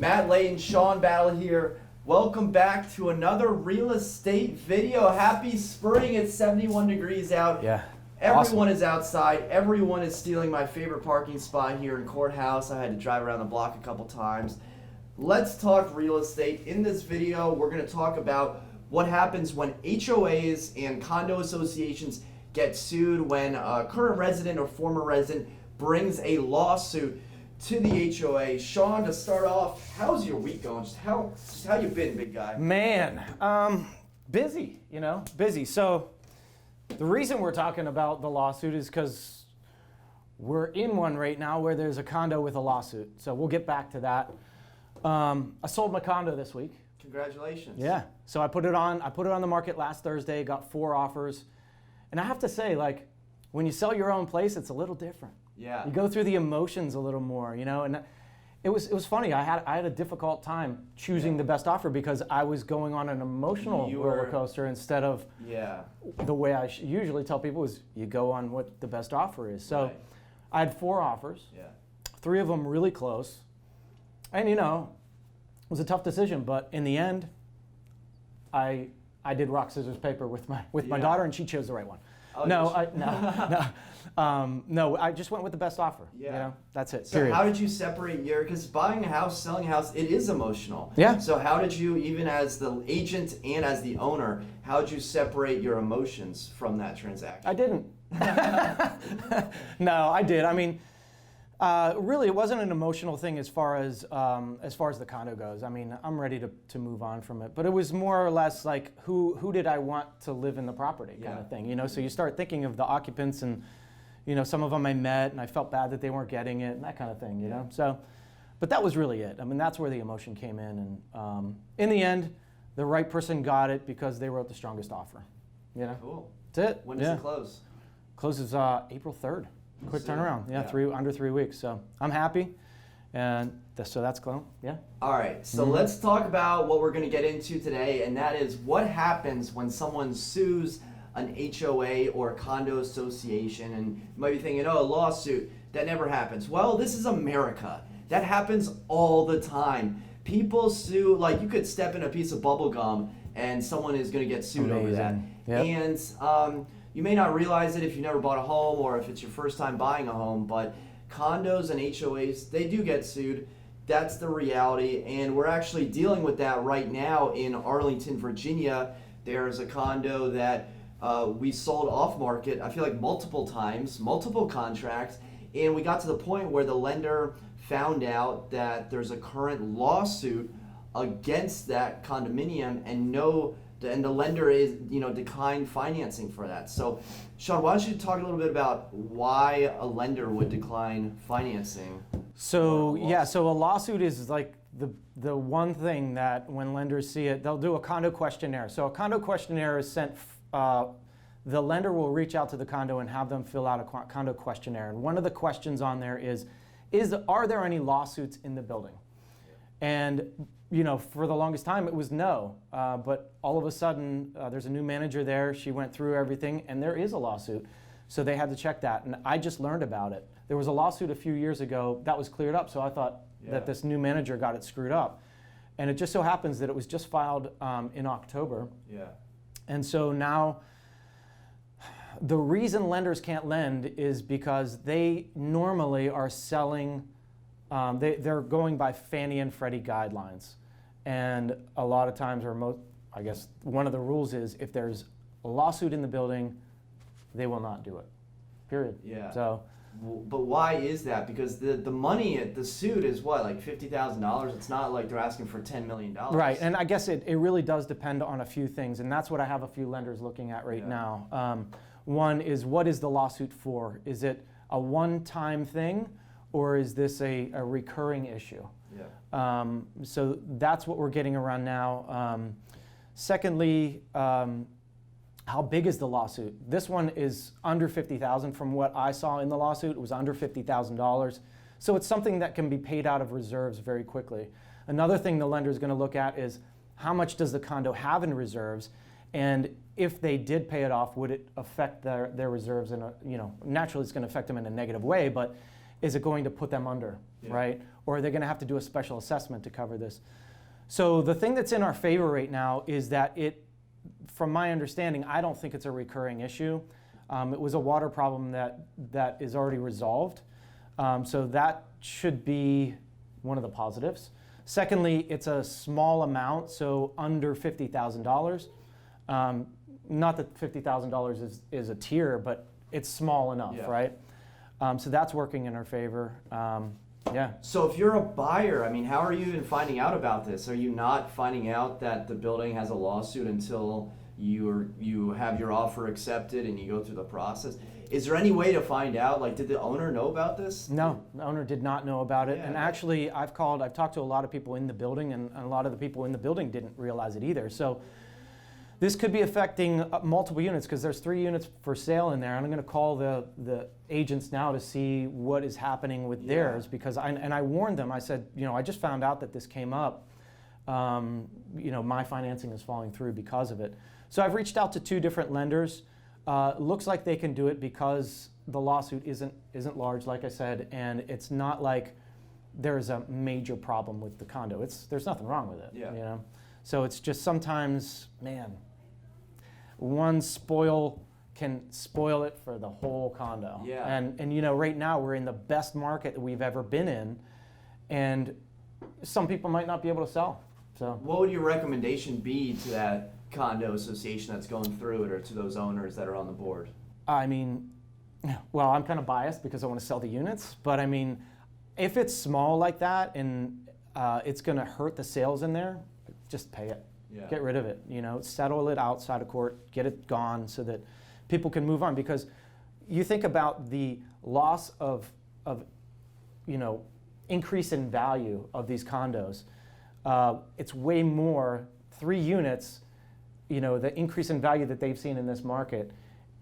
Matt, Leighton, Shawn Battle here. Welcome back to another real estate video. Happy spring. It's 71 degrees out. Yeah. Everyone is outside. Everyone is stealing my favorite parking spot here in Courthouse. I had to drive around the block a couple times. Let's talk real estate. In this video, we're going to talk about what happens when HOAs and condo associations get sued, when a current resident or former resident brings a lawsuit to the HOA. Shawn, to start off, how's your week going? Just how you been, big guy? Man, busy, busy. So the reason we're talking about the lawsuit is because we're in one right now where there's a condo with a lawsuit. So we'll get back to that. I sold my condo this week. Congratulations. Yeah. So I put it on the market last Thursday, got 4 offers. And I have to say, like, when you sell your own place, it's a little different. Yeah. You go through the emotions a little more, and it was funny. I had a difficult time choosing the best offer because I was going on an emotional roller coaster instead of the way I usually tell people is you go on what the best offer is. So I had 4 offers. Yeah. 3 of them really close. And it was a tough decision, but in the end, I did rock, scissors, paper with my daughter, and she chose the right one. Oh, no, I just went with the best offer. Yeah. That's it. So period. How did you separate because buying a house, selling a house, it is emotional. Yeah. So how did you, even as the agent and as the owner, how did you separate your emotions from that transaction? I didn't. No, I did. I mean, really, it wasn't an emotional thing as far as the condo goes. I mean, I'm ready to move on from it. But it was more or less like who did I want to live in the property kind of thing. So you start thinking of the occupants, and some of them I met, and I felt bad that they weren't getting it, and that kind of thing. You know. So, but that was really it. I mean, that's where the emotion came in, and in the end, the right person got it because they wrote the strongest offer. Cool. That's it. When does it close? Closes April 3rd. Quick turnaround, under 3 weeks. So I'm happy, and so that's cool. Yeah. All right, so let's talk about what we're going to get into today, and that is what happens when someone sues an HOA or a condo association. And you might be thinking, a lawsuit, that never happens. Well, this is America. That happens all the time. People sue, like you could step in a piece of bubble gum and someone is going to get sued over that. Yep. And you may not realize it if you never bought a home or if it's your first time buying a home, but condos and HOAs, they do get sued. That's the reality, and we're actually dealing with that right now in Arlington, Virginia. There's a condo that we sold off market, I feel like multiple times, multiple contracts, and we got to the point where the lender found out that there's a current lawsuit against that condominium, and the lender is, declined financing for that. So, Shawn, why don't you talk a little bit about why a lender would decline financing? So a lawsuit is like the one thing that when lenders see it, they'll do a condo questionnaire. So a condo questionnaire is sent, the lender will reach out to the condo and have them fill out a condo questionnaire. And one of the questions on there is are there any lawsuits in the building? And for the longest time it was no, but all of a sudden there's a new manager there. She went through everything, and there is a lawsuit. So they had to check that, and I just learned about it. There was a lawsuit a few years ago that was cleared up, so I thought that this new manager got it screwed up. And it just so happens that it was just filed in October. Yeah. And so now the reason lenders can't lend is because they normally are selling, they're going by Fannie and Freddie guidelines. And a lot of times, I guess one of the rules is if there's a lawsuit in the building, they will not do it, period. Yeah. So, but why is that? Because the money at the suit is what, like $50,000? It's not like they're asking for $10 million. Right, and I guess it really does depend on a few things, and that's what I have a few lenders looking at right now. One is, what is the lawsuit for? Is it a one-time thing, or is this a recurring issue? Yeah. So that's what we're getting around now. Secondly, how big is the lawsuit? This one is under $50,000. From what I saw in the lawsuit, it was under $50,000. So it's something that can be paid out of reserves very quickly. Another thing the lender is going to look at is how much does the condo have in reserves, and if they did pay it off, would it affect their reserves in naturally it's going to affect them in a negative way, but is it going to put them under, Yeah. right? Or are they going to have to do a special assessment to cover this? So the thing that's in our favor right now is that from my understanding, I don't think it's a recurring issue. It was a water problem that is already resolved. So that should be one of the positives. Secondly, it's a small amount, so under $50,000. Not that $50,000 is a tier, but it's small enough, Yeah. right? So that's working in our favor. Yeah. So if you're a buyer, I mean, how are you even finding out about this? Are you not finding out that the building has a lawsuit until you have your offer accepted and you go through the process? Is there any way to find out? Like, did the owner know about this? No, the owner did not know about it. Yeah. And actually, I've talked to a lot of people in the building, and a lot of the people in the building didn't realize it either. So this could be affecting multiple units because there's 3 units for sale in there. And I'm going to call the agents now to see what is happening with theirs, because I warned them. I said, I just found out that this came up. My financing is falling through because of it. So I've reached out to 2 different lenders. Looks like they can do it because the lawsuit isn't large, like I said, and it's not like there's a major problem with the condo. There's nothing wrong with it. Yeah. So it's just sometimes, man, one spoil can spoil it for the whole condo. Yeah. And right now we're in the best market that we've ever been in, and some people might not be able to sell. So What would your recommendation be to that condo association that's going through it, or to those owners that are on the board? I mean, well, I'm kind of biased because I want to sell the units, but I mean, if it's small like that and it's going to hurt the sales in there, just pay it. Yeah. Get rid of it. Settle it outside of court, get it gone so that people can move on. Because you think about the loss of increase in value of these condos. It's way more. 3 units. The increase in value that they've seen in this market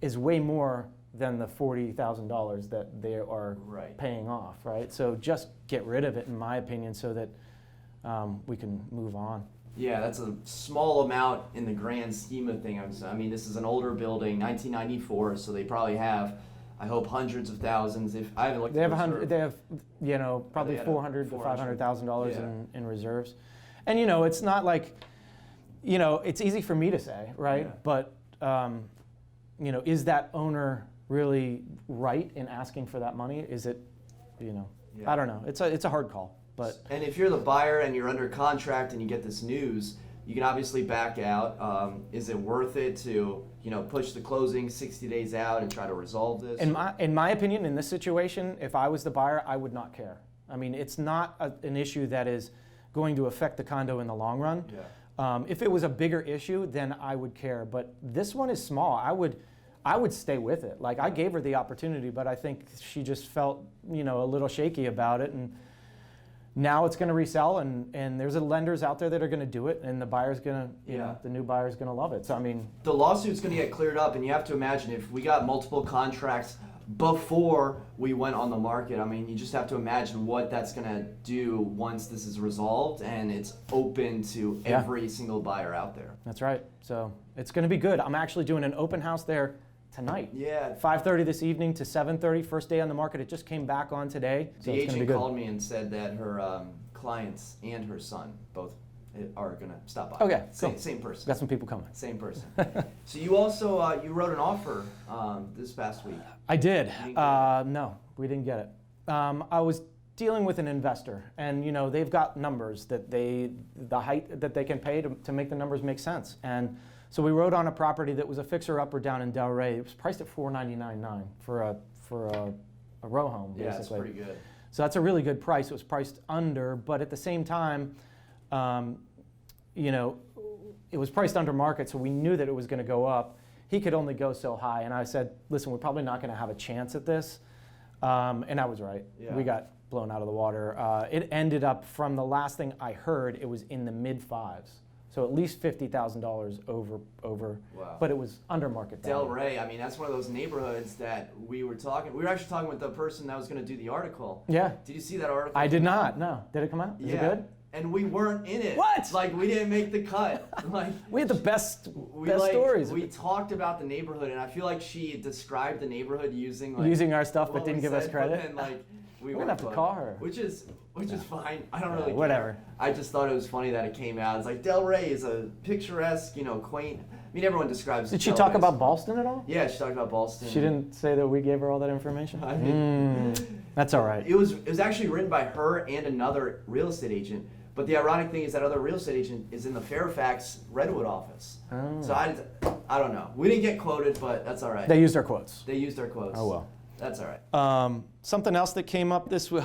is way more than the $40,000 that they are paying off, right? So just get rid of it, in my opinion, so that we can move on. Yeah, that's a small amount in the grand scheme of things. I mean, this is an older building, 1994, so they probably have, I hope, hundreds of thousands. If I haven't looked, They at have the reserve. they have probably They had $400,000 to $500,000 Yeah. in reserves, and it's not like it's easy for me to say, right? Yeah. But is that owner really right in asking for that money? Is it, Yeah. I don't know. It's a hard call. But And if you're the buyer and you're under contract and you get this news, you can obviously back out. Is it worth it to push the closing 60 days out and try to resolve this? in my opinion, in this situation, if I was the buyer, I would not care. I mean, it's not an issue that is going to affect the condo in the long run. Yeah. If it was a bigger issue, then I would care. But this one is small. I would stay with it. Like, I gave her the opportunity, but I think she just felt a little shaky about it. And now it's going to resell, and there's lenders out there that are going to do it, and the buyer's going to, the new buyer's going to love it. So I mean, the lawsuit's going to get cleared up, and you have to imagine if we got multiple contracts before we went on the market. I mean, you just have to imagine what that's going to do once this is resolved and it's open to every single buyer out there. That's right. So it's going to be good. I'm actually doing an open house there tonight. Yeah. 5:30 this evening to 7:30. First day on the market. It just came back on today. So The it's gonna be agent good. called me and said that her clients and her son both are going to stop by. Okay, Same, cool. same person. Got some people coming. Same person. So you also you wrote an offer this past week. I did. You didn't get No, we didn't get it. I was dealing with an investor, and they've got numbers that the height that they can pay to make the numbers make sense. And so we wrote on a property that was a fixer-upper down in Delray. It was priced at $499.9 for a row home, basically. Yeah, that's pretty good. So that's a really good price. It was priced under, but at the same time, it was priced under market, so we knew that it was going to go up. He could only go so high, and I said, listen, we're probably not going to have a chance at this. And I was right. Yeah. We got blown out of the water. It ended up, from the last thing I heard, it was in the mid-5s. So at least $50,000 over, Wow. but it was under market value. Delray, I mean, that's one of those neighborhoods that we were actually talking with the person that was going to do the article. Yeah. Did you see that article? I did not, no. Did it come out? Is it good? And we weren't in it. What? Like, we didn't make the cut. Like, We had the best we stories. We talked about the neighborhood, and I feel like she described the neighborhood using Using our stuff, but what didn't we give us said, credit. But then, like, We're gonna have to call her. Which is fine. I don't really care. Whatever. I just thought it was funny that it came out. It's like Del Rey is a picturesque, quaint. I mean, everyone describes. Did she talk about Boston at all? Yeah, she talked about Boston. She didn't say that we gave her all that information. I mean, that's all right. It was actually written by her and another real estate agent. But the ironic thing is that other real estate agent is in the Fairfax Redwood office. Oh. So I don't know. We didn't get quoted, but that's all right. They used our quotes. They used our quotes. Oh well. That's all right. Something else that came up this week.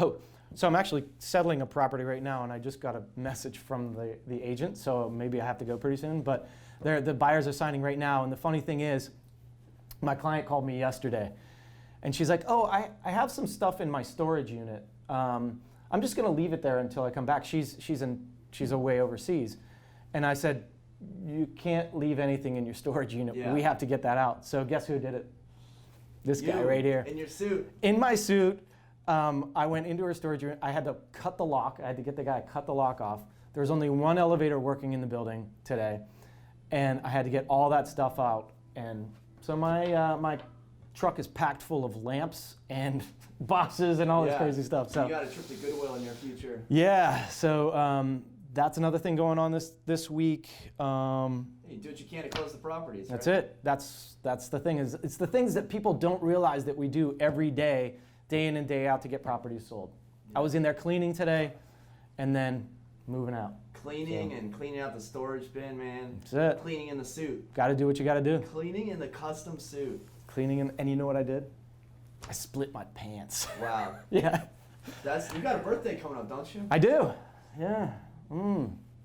So I'm actually settling a property right now, and I just got a message from the agent. So maybe I have to go pretty soon. But the buyers are signing right now, and the funny thing is, my client called me yesterday, and she's like, "Oh, I have some stuff in my storage unit. I'm just going to leave it there until I come back." She's away overseas, and I said, "You can't leave anything in your storage unit. Yeah. We have to get that out." So guess who did it? This guy right here. In your suit. In my suit, I went into her storage unit. I had to cut the lock. I had to get the guy to cut the lock off. There was only one elevator working in the building today, and I had to get all that stuff out. And so my truck is packed full of lamps and boxes and all this crazy stuff. So you got a trip to Goodwill in your future. Yeah. So that's another thing going on this week. You do what you can to close the properties. That's right? it. That's the thing. It's the things that people don't realize that we do every day in and day out to get properties sold. Yeah. I was in there cleaning today, and then moving out. Cleaning and cleaning out the storage bin, man. That's it. Cleaning in the suit. Got to do what you got to do. Cleaning in the custom suit. And you know what I did? I split my pants. Wow. Yeah. You got a birthday coming up, don't you? I do. Yeah.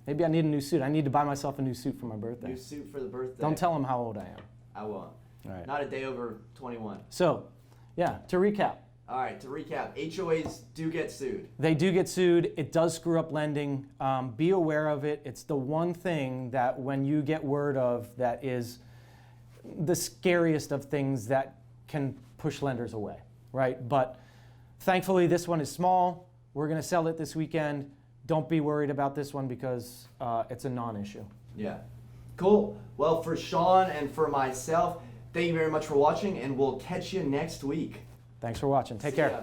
Maybe I need a new suit. I need to buy myself a new suit for my birthday. New suit for the birthday. Don't tell them how old I am. I won't. All right. Not a day over 21. So, yeah, to recap. All right, to recap, HOAs do get sued. They do get sued. It does screw up lending. Be aware of it. It's the one thing that when you get word of that is the scariest of things that can push lenders away, right? But thankfully, this one is small. We're going to sell it this weekend. Don't be worried about this one because it's a non-issue. Yeah. Cool. Well, for Shawn and for myself, thank you very much for watching, and we'll catch you next week. Thanks for watching. Take care.